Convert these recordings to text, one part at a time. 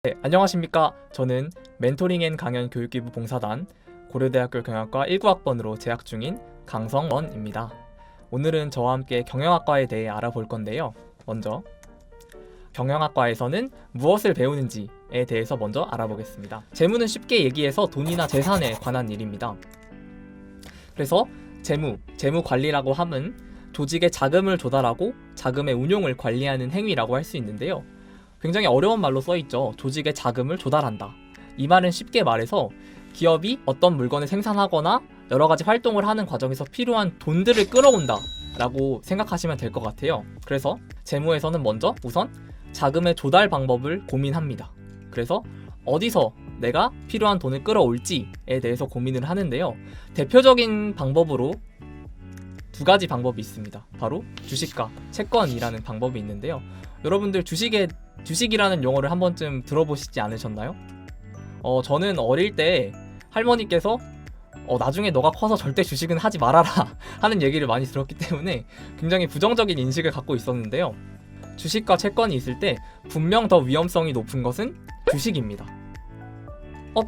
네, 안녕하십니까. 저는 멘토링 앤 강연 교육기부 봉사단 고려대학교 경영학과 19학번으로 재학 중인 강성원입니다. 오늘은 저와 함께 경영학과에 대해 알아볼 건데요. 먼저 경영학과에서는 무엇을 배우는지에 대해서 먼저 알아보겠습니다. 재무는 쉽게 얘기해서 돈이나 재산에 관한 일입니다. 그래서 재무 관리라고 함은 조직의 자금을 조달하고 자금의 운용을 관리하는 행위라고 할 수 있는데요. 굉장히 어려운 말로 써있죠. 조직의 자금을 조달한다. 이 말은 쉽게 말해서 기업이 어떤 물건을 생산하거나 여러가지 활동을 하는 과정에서 필요한 돈들을 끌어온다 라고 생각하시면 될 것 같아요. 그래서 재무에서는 먼저 우선 자금의 조달 방법을 고민합니다. 그래서 어디서 내가 필요한 돈을 끌어올지에 대해서 고민을 하는데요. 대표적인 방법으로 두 가지 방법이 있습니다. 바로 주식과 채권이라는 방법이 있는데요. 여러분들 주식이라는 용어를 한 번쯤 들어보시지 않으셨나요? 저는 어릴 때 할머니께서 나중에 너가 커서 절대 주식은 하지 말아라 하는 얘기를 많이 들었기 때문에 굉장히 부정적인 인식을 갖고 있었는데요. 주식과 채권이 있을 때 분명 더 위험성이 높은 것은 주식입니다.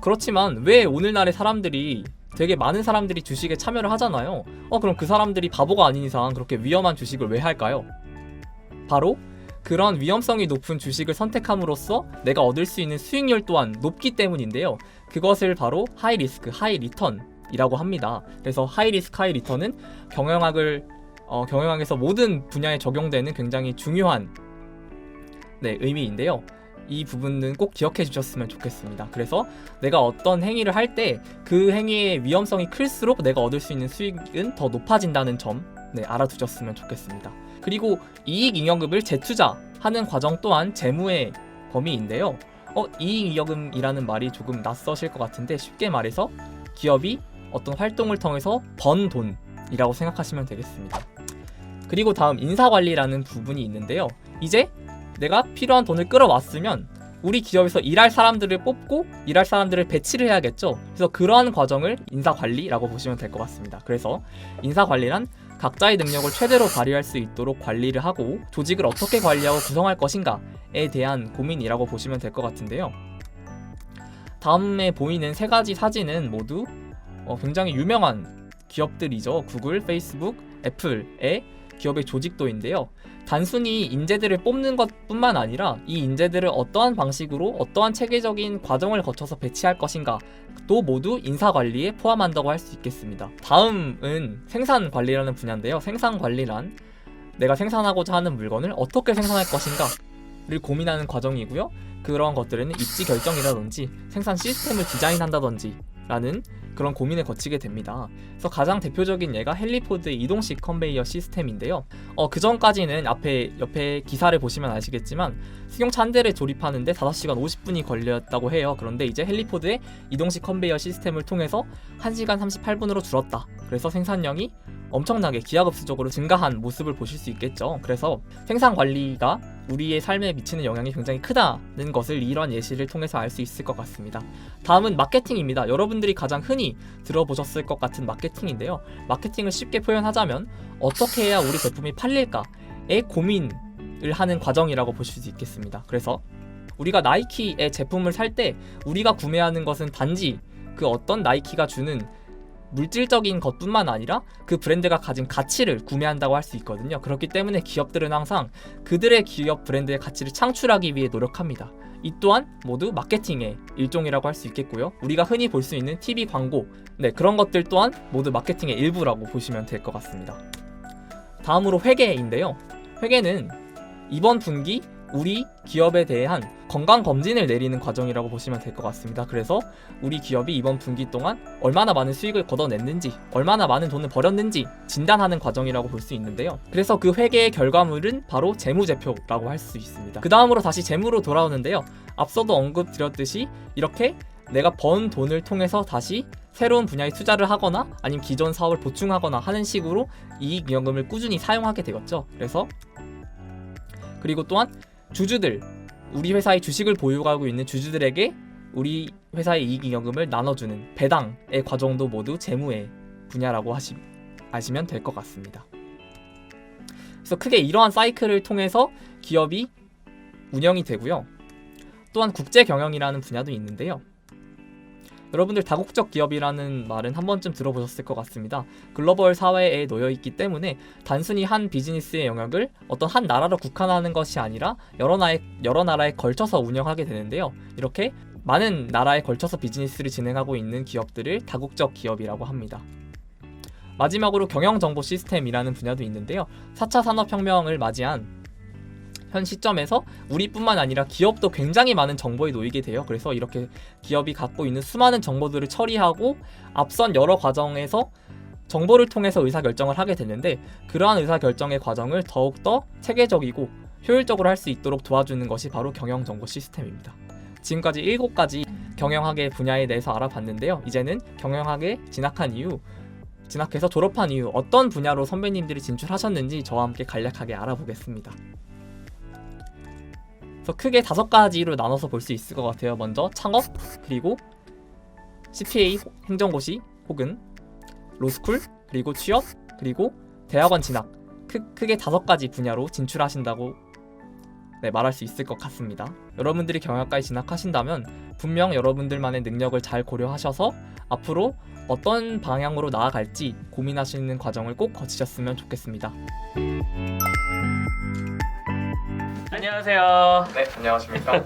그렇지만 왜 오늘날의 사람들이 되게 많은 사람들이 주식에 참여를 하잖아요. 그럼 그 사람들이 바보가 아닌 이상 그렇게 위험한 주식을 왜 할까요? 바로 그런 위험성이 높은 주식을 선택함으로써 내가 얻을 수 있는 수익률 또한 높기 때문인데요. 그것을 바로 하이 리스크, 하이 리턴이라고 합니다. 그래서 하이 리스크, 하이 리턴은 경영학에서 모든 분야에 적용되는 굉장히 중요한 의미인데요. 이 부분은 꼭 기억해 주셨으면 좋겠습니다. 그래서 내가 어떤 행위를 할 때 그 행위의 위험성이 클수록 내가 얻을 수 있는 수익은 더 높아진다는 점 알아두셨으면 좋겠습니다. 그리고 이익잉여금을 재투자하는 과정 또한 재무의 범위인데요. 이익잉여금이라는 말이 조금 낯서실 것 같은데 쉽게 말해서 기업이 어떤 활동을 통해서 번 돈이라고 생각하시면 되겠습니다. 그리고 다음 인사관리라는 부분이 있는데요. 이제 내가 필요한 돈을 끌어왔으면 우리 기업에서 일할 사람들을 뽑고 일할 사람들을 배치를 해야겠죠. 그래서 그러한 과정을 인사관리라고 보시면 될 것 같습니다. 그래서 인사관리란 각자의 능력을 최대로 발휘할 수 있도록 관리를 하고 조직을 어떻게 관리하고 구성할 것인가에 대한 고민이라고 보시면 될 것 같은데요. 다음에 보이는 세 가지 사진은 모두 굉장히 유명한 기업들이죠. 구글, 페이스북, 애플의 기업의 조직도인데요. 단순히 인재들을 뽑는 것뿐만 아니라 이 인재들을 어떠한 방식으로 어떠한 체계적인 과정을 거쳐서 배치할 것인가 도 모두 인사관리에 포함한다고 할 수 있겠습니다. 다음은 생산관리라는 분야인데요. 생산관리란 내가 생산하고자 하는 물건을 어떻게 생산할 것인가를 고민하는 과정이고요. 그런 것들에는 입지 결정이라든지 생산 시스템을 디자인한다든지 라는 그런 고민을 거치게 됩니다. 그래서 가장 대표적인 예가 헨리포드의 이동식 컨베이어 시스템인데요. 그 전까지는 옆에 기사를 보시면 아시겠지만 승용차 한 대를 조립하는데 5시간 50분이 걸렸다고 해요. 그런데 이제 헨리포드의 이동식 컨베이어 시스템을 통해서 1시간 38분으로 줄었다. 그래서 생산량이 엄청나게 기하급수적으로 증가한 모습을 보실 수 있겠죠. 그래서 생산 관리가 우리의 삶에 미치는 영향이 굉장히 크다는 것을 이런 예시를 통해서 알 수 있을 것 같습니다. 다음은 마케팅입니다. 여러분들이 가장 흔히 들어보셨을 것 같은 마케팅인데요. 마케팅을 쉽게 표현하자면 어떻게 해야 우리 제품이 팔릴까에 고민을 하는 과정이라고 보실 수 있겠습니다. 그래서 우리가 나이키의 제품을 살 때 우리가 구매하는 것은 단지 그 어떤 나이키가 주는 물질적인 것뿐만 아니라 그 브랜드가 가진 가치를 구매한다고 할 수 있거든요. 그렇기 때문에 기업들은 항상 그들의 기업 브랜드의 가치를 창출하기 위해 노력합니다. 이 또한 모두 마케팅의 일종이라고 할 수 있겠고요. 우리가 흔히 볼 수 있는 TV 광고, 그런 것들 또한 모두 마케팅의 일부라고 보시면 될 것 같습니다. 다음으로 회계인데요. 회계는 이번 분기 우리 기업에 대한 건강검진을 내리는 과정이라고 보시면 될 것 같습니다. 그래서 우리 기업이 이번 분기 동안 얼마나 많은 수익을 걷어냈는지, 얼마나 많은 돈을 벌였는지 진단하는 과정이라고 볼 수 있는데요. 그래서 그 회계의 결과물은 바로 재무제표라고 할 수 있습니다. 그 다음으로 다시 재무로 돌아오는데요. 앞서도 언급드렸듯이 이렇게 내가 번 돈을 통해서 다시 새로운 분야에 투자를 하거나 아니면 기존 사업을 보충하거나 하는 식으로 이익잉여금을 꾸준히 사용하게 되겠죠. 그리고 또한 주주들, 우리 회사의 주식을 보유하고 있는 주주들에게 우리 회사의 이익잉여금을 나눠주는 배당의 과정도 모두 재무의 분야라고 아시면 될 것 같습니다. 그래서 크게 이러한 사이클을 통해서 기업이 운영이 되고요. 또한 국제 경영이라는 분야도 있는데요. 여러분들 다국적 기업이라는 말은 한 번쯤 들어보셨을 것 같습니다. 글로벌 사회에 놓여 있기 때문에 단순히 한 비즈니스의 영역을 어떤 한 나라로 국한하는 것이 아니라 여러 나라에 걸쳐서 운영하게 되는데요. 이렇게 많은 나라에 걸쳐서 비즈니스를 진행하고 있는 기업들을 다국적 기업이라고 합니다. 마지막으로 경영정보 시스템이라는 분야도 있는데요. 4차 산업혁명을 맞이한 현 시점에서 우리뿐만 아니라 기업도 굉장히 많은 정보에 놓이게 돼요. 그래서 이렇게 기업이 갖고 있는 수많은 정보들을 처리하고 앞선 여러 과정에서 정보를 통해서 의사결정을 하게 되는데, 그러한 의사결정의 과정을 더욱더 체계적이고 효율적으로 할 수 있도록 도와주는 것이 바로 경영정보 시스템입니다. 지금까지 7가지 경영학의 분야에 대해서 알아봤는데요. 이제는 경영학에 진학해서 졸업한 이후 어떤 분야로 선배님들이 진출하셨는지 저와 함께 간략하게 알아보겠습니다. 그래서 크게 5가지로 나눠서 볼 수 있을 것 같아요. 먼저 창업, 그리고 CPA 행정고시 혹은 로스쿨, 그리고 취업, 그리고 대학원 진학, 크게 5가지 분야로 진출하신다고 말할 수 있을 것 같습니다. 여러분들이 경영학과에 진학하신다면 분명 여러분들만의 능력을 잘 고려하셔서 앞으로 어떤 방향으로 나아갈지 고민하시는 과정을 꼭 거치셨으면 좋겠습니다. 안녕하세요. 네, 안녕하십니까?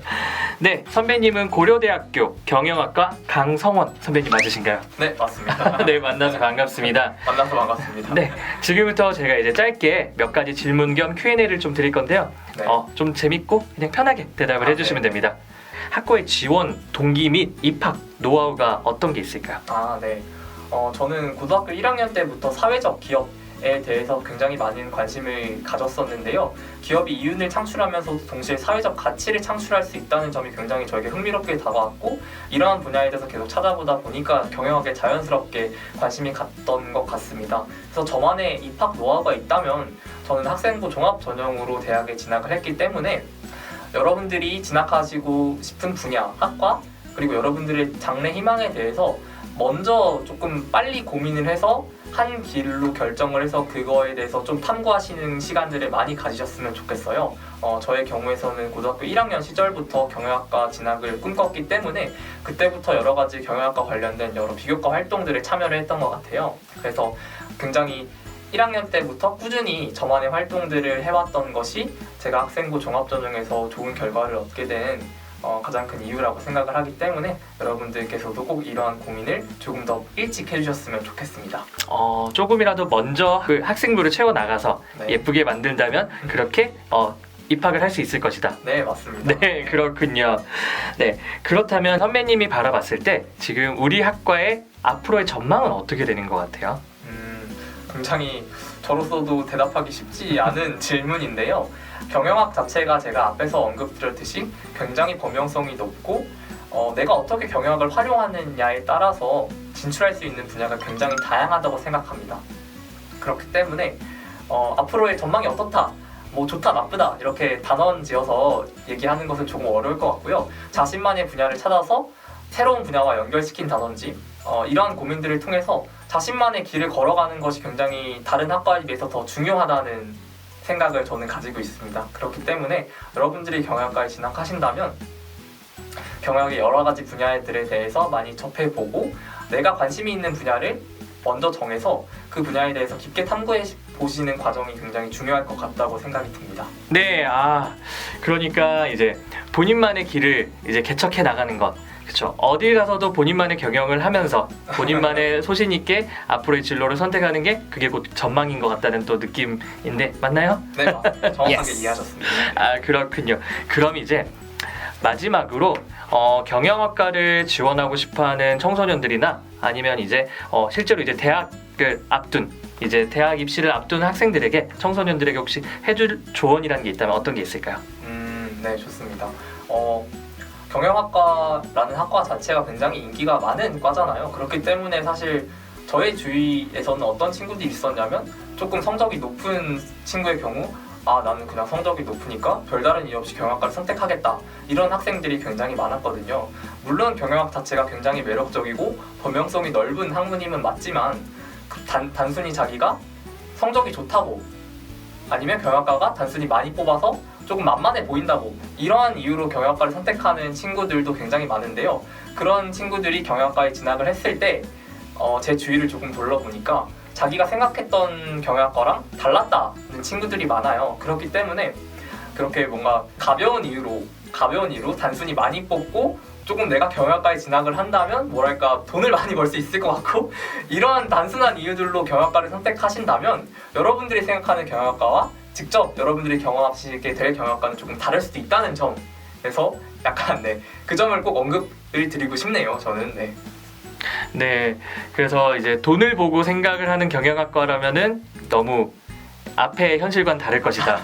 네, 선배님은 고려대학교 경영학과 강성원 선배님 맞으신가요? 네, 맞습니다. 네, 만나서 반갑습니다. 만나서 반갑습니다. 네, 지금부터 제가 이제 짧게 몇 가지 질문 겸 Q&A를 좀 드릴 건데요. 네. 좀 재밌고 그냥 편하게 대답을 해주시면 네. 됩니다. 학과의 지원, 동기 및 입학 노하우가 어떤 게 있을까요? 네. 저는 고등학교 1학년 때부터 사회적 기업에 대해서 굉장히 많은 관심을 가졌었는데요. 기업이 이윤을 창출하면서 동시에 사회적 가치를 창출할 수 있다는 점이 굉장히 저에게 흥미롭게 다가왔고, 이러한 분야에 대해서 계속 찾아보다 보니까 경영학에 자연스럽게 관심이 갔던 것 같습니다. 그래서 저만의 입학 노하우가 있다면 저는 학생부 종합 전형으로 대학에 진학을 했기 때문에 여러분들이 진학하시고 싶은 분야, 학과, 그리고 여러분들의 장래 희망에 대해서 먼저 조금 빨리 고민을 해서 한 길로 결정을 해서 그거에 대해서 좀 탐구하시는 시간들을 많이 가지셨으면 좋겠어요. 저의 경우에서는 고등학교 1학년 시절부터 경영학과 진학을 꿈꿨기 때문에 그때부터 여러 가지 경영학과 관련된 여러 비교과 활동들을 참여를 했던 것 같아요. 그래서 굉장히 1학년 때부터 꾸준히 저만의 활동들을 해왔던 것이 제가 학생부 종합전형에서 좋은 결과를 얻게 된 가장 큰 이유라고 생각을 하기 때문에 여러분들께서도 꼭 이러한 고민을 조금 더 일찍 해주셨으면 좋겠습니다. 조금이라도 먼저 그 학생부를 채워나가서 네. 예쁘게 만든다면 그렇게 입학을 할 수 있을 것이다. 네, 맞습니다. 네, 그렇군요. 네, 그렇다면 선배님이 바라봤을 때 지금 우리 학과의 앞으로의 전망은 어떻게 되는 것 같아요? 굉장히 저로서도 대답하기 쉽지 않은 질문인데요. 경영학 자체가 제가 앞에서 언급드렸듯이 굉장히 범용성이 높고 내가 어떻게 경영학을 활용하느냐에 따라서 진출할 수 있는 분야가 굉장히 다양하다고 생각합니다. 그렇기 때문에 앞으로의 전망이 어떻다, 뭐 좋다 나쁘다 이렇게 단언 지어서 얘기하는 것은 조금 어려울 것 같고요. 자신만의 분야를 찾아서 새로운 분야와 연결시킨다든지 이러한 고민들을 통해서 자신만의 길을 걸어가는 것이 굉장히 다른 학과에 비해서 더 중요하다는 생각을 저는 가지고 있습니다. 그렇기 때문에 여러분들이 경영학과에 진학하신다면 경영학의 여러 가지 분야들에 대해서 많이 접해보고 내가 관심이 있는 분야를 먼저 정해서 그 분야에 대해서 깊게 탐구해 보시는 과정이 굉장히 중요할 것 같다고 생각이 듭니다. 네, 그러니까 이제 본인만의 길을 이제 개척해 나가는 것. 그렇죠. 어딜 가서도 본인만의 경영을 하면서 본인만의 소신 있게 앞으로의 진로를 선택하는 게 그게 곧 전망인 것 같다는 또 느낌인데 맞나요? 네, 정확하게 이해하셨습니다. 그렇군요. 그럼 이제 마지막으로 경영학과를 지원하고 싶어하는 청소년들이나 아니면 이제 실제로 이제 대학을 앞둔 이제 대학 입시를 앞둔 학생들에게 청소년들에게 혹시 해줄 조언이라는 게 있다면 어떤 게 있을까요? 네, 좋습니다. 경영학과라는 학과 자체가 굉장히 인기가 많은 과잖아요. 그렇기 때문에 사실 저의 주위에서는 어떤 친구들이 있었냐면 조금 성적이 높은 친구의 경우 나는 그냥 성적이 높으니까 별다른 이유 없이 경영학과를 선택하겠다 이런 학생들이 굉장히 많았거든요. 물론 경영학 자체가 굉장히 매력적이고 범용성이 넓은 학문임은 맞지만 단순히 자기가 성적이 좋다고 아니면 경영학과가 단순히 많이 뽑아서 조금 만만해 보인다고 이러한 이유로 경영학과를 선택하는 친구들도 굉장히 많은데요. 그런 친구들이 경영학과에 진학을 했을 때 제 주위를 조금 둘러보니까 자기가 생각했던 경영학과랑 달랐다는 친구들이 많아요. 그렇기 때문에 그렇게 뭔가 가벼운 이유로 단순히 많이 뽑고 조금 내가 경영학과에 진학을 한다면 뭐랄까 돈을 많이 벌 수 있을 것 같고 이러한 단순한 이유들로 경영학과를 선택하신다면 여러분들이 생각하는 경영학과와 직접 여러분들이 경험하시게 될 경영학과는 조금 다를 수도 있다는 점에서 약간 그 점을 꼭 언급을 드리고 싶네요. 저는 네, 그래서 이제 돈을 보고 생각을 하는 경영학과라면은 너무 앞에 현실과는 다를 것이다.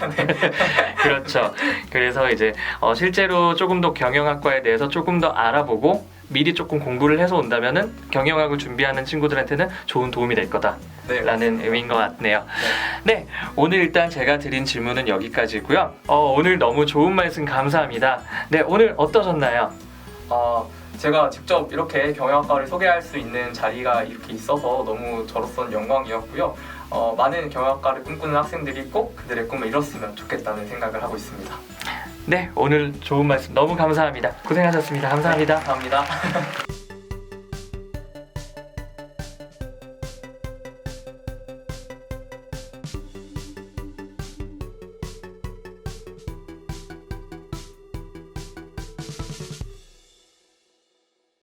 그렇죠. 그래서 이제 실제로 조금 더 경영학과에 대해서 조금 더 알아보고 미리 조금 공부를 해서 온다면은 경영학을 준비하는 친구들한테는 좋은 도움이 될 거다라는 의미인 것 같네요. 네, 오늘 일단 제가 드린 질문은 여기까지고요. 오늘 너무 좋은 말씀 감사합니다. 네, 오늘 어떠셨나요? 제가 직접 이렇게 경영학과를 소개할 수 있는 자리가 이렇게 있어서 너무 저로서는 영광이었고요. 많은 경영학과를 꿈꾸는 학생들이 꼭 그들의 꿈을 이뤘으면 좋겠다는 생각을 하고 있습니다. 네, 오늘 좋은 말씀 너무 감사합니다. 고생하셨습니다. 감사합니다. 감사합니다.